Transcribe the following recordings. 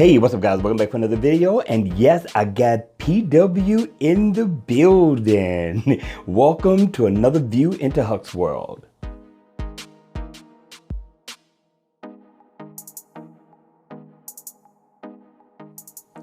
Hey, what's up guys? Welcome back for another video. And yes, I got PW in the building. Welcome to another view into Huck's world.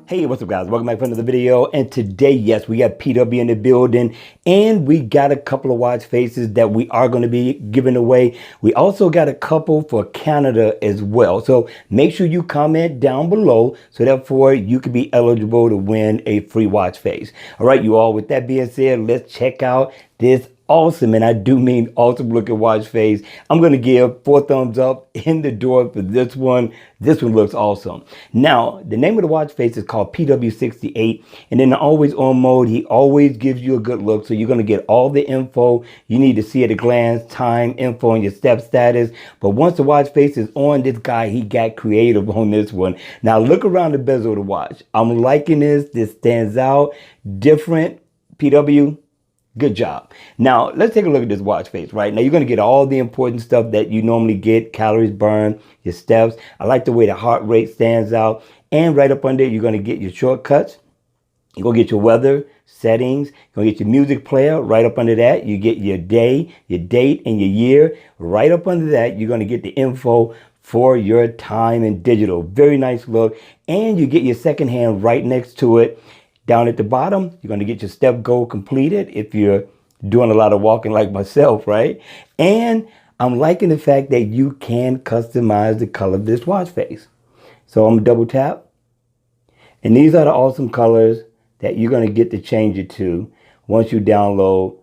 Hey, what's up guys? Welcome back for another video. And today, yes, we got PW in the building and we got a couple of watch faces that we are going to be giving away. We also got a couple for Canada as well. So make sure you comment down below so therefore you could be eligible to win a free watch face. All right, you all, with that being said, let's check out this awesome, and I do mean awesome looking watch face. I'm going to give 4 thumbs up in the door for this one. This one looks awesome. Now, the name of the watch face is called PW68, and in the always on mode, he always gives you a good look. So you're going to get all the info you need to see at a glance, time, info, and your step status. But once the watch face is on, this guy, he got creative on this one. Now look around the bezel of the watch. I'm liking this. This stands out. Different. PW. Good job. Now, let's take a look at this watch face, right? Now, you're going to get all the important stuff that you normally get, calories burned, your steps. I like the way the heart rate stands out. And right up under it, you're going to get your shortcuts. You're going to get your weather, settings. You're going to get your music player. Right up under that, you get your day, your date, and your year. Right up under that, you're going to get the info for your time and digital. Very nice look. And you get your second hand right next to it. Down at the bottom, you're going to get your step goal completed if you're doing a lot of walking like myself, right? And I'm liking the fact that you can customize the color of this watch face. So I'm going to double tap. And these are the awesome colors that you're going to get to change it to once you download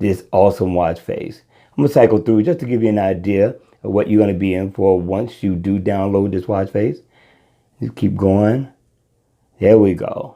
this awesome watch face. I'm going to cycle through just to give you an idea of what you're going to be in for once you do download this watch face. Just keep going. There we go.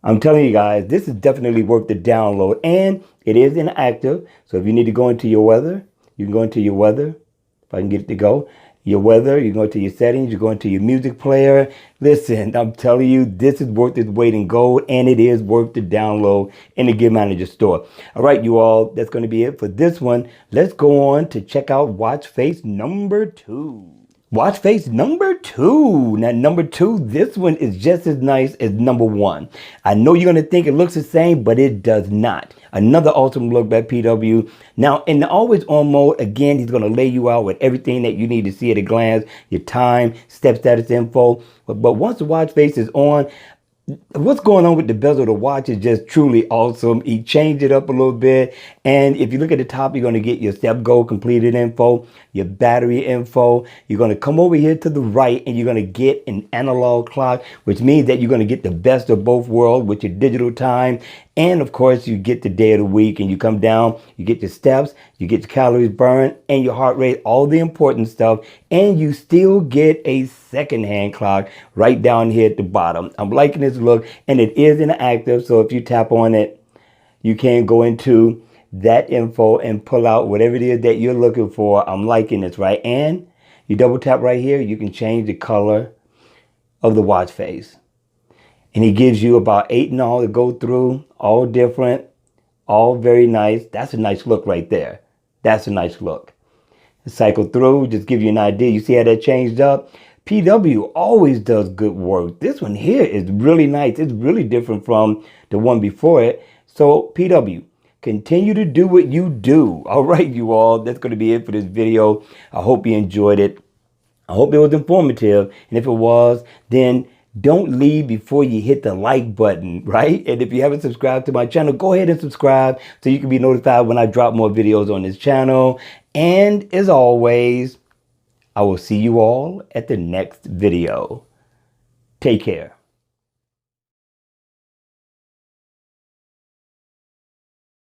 I'm telling you guys, this is definitely worth the download, and it is inactive. So if you need to go into your weather, you can go into your weather. If I can get it to go, your weather, you go into your settings, you go into your music player. Listen, I'm telling you, this is worth its weight in gold, and it is worth the download in the Gear Manager store. All right, you all, that's going to be it for this one. Let's go on to check out watch face number 2. Watch face number 2. Now, number 2, this one is just as nice as number 1. I know you're going to think it looks the same, but it does not. Another awesome look by PW. Now, in the always on mode, again, he's going to lay you out with everything that you need to see at a glance, your time, step status info. But once the watch face is on, what's going on with the bezel of the watch is just truly awesome. He changed it up a little bit. And if you look at the top, you're going to get your step goal completed info, your battery info. You're going to come over here to the right and you're going to get an analog clock, which means that you're going to get the best of both worlds with your digital time. And of course, you get the day of the week, and you come down, you get your steps, you get your calories burned and your heart rate, all the important stuff. And you still get a second-hand clock right down here at the bottom. I'm liking this look, and it is inactive. So if you tap on it, you can go into that info and pull out whatever it is that you're looking for. I'm liking this, right? And you double tap right here, you can change the color of the watch face. And he gives you about 8 in all to go through, all different, all very nice. That's a nice look right there. That's a nice look. Cycle through, just give you an idea. You see how that changed up? PW always does good work. This one here is really nice. It's really different from the one before it. So PW, continue to do what you do. All right, you all, that's going to be it for this video. I hope you enjoyed it. I hope it was informative. And if it was, then don't leave before you hit the like button, right? And if you haven't subscribed to my channel, go ahead and subscribe so you can be notified when I drop more videos on this channel. And as always, I will see you all at the next video. Take care.